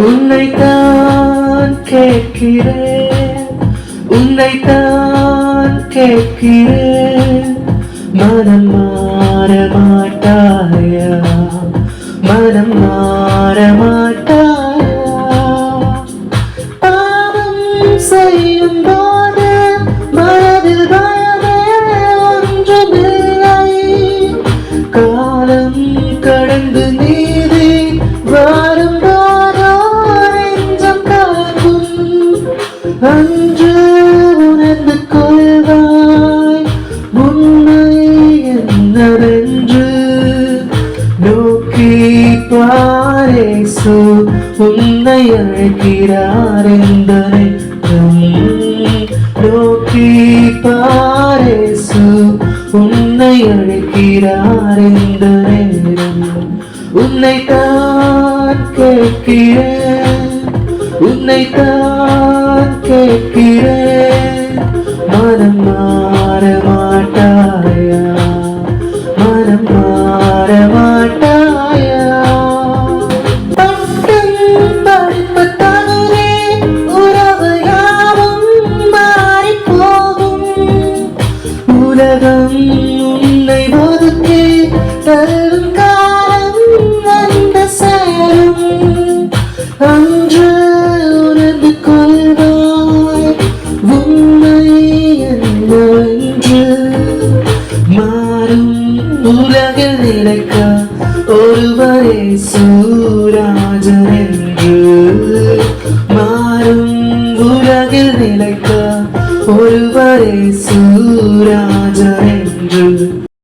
உன்னைத்தான் கேட்கிறேன், உன்னைத்தான் கேட்கிறேன். மனம் மாற மாட்டாயா, மனம் மாற மாட்டாயா? பாவம் செய்யும் போது மனதில் பயமே ஒன்றுமில்லை. காலம் கடந்து நீதி வரும் போதோ நெஞ்சம் கலக்கும். அன்று உணர்ந்து கொள்வாய் உண்மை என்னவென்று. நோக்கி பாரேசு உன்னை அழைக்கிறார் இந்த நேரம். நோக்கி பாரேசு உன்னை அழைக்கிறார் இந்த நேரம். உன்னைத்தான் கேட்கிறேன், உன்னைத்தான் கேட்கிறேன். மனம் மாற மாட்டாயா, மனம் மாற மாட்டாயா? பட்டம் படிப்பு தகுதி உறவு யாவும் மாறி போகும். உலகம் உன்னை ஒதுக்கி தரும் காலம் வந்து சேரும். அன்று உணர்ந்து கொள்வாய் உண்மை என்னவென்று. மாறும் உலகில் நிலைக்க ஒருவரே சூராஜன் என்று. மாறும் உலகில் நிலைக்க ஒருவரே சூராஜன் என்று.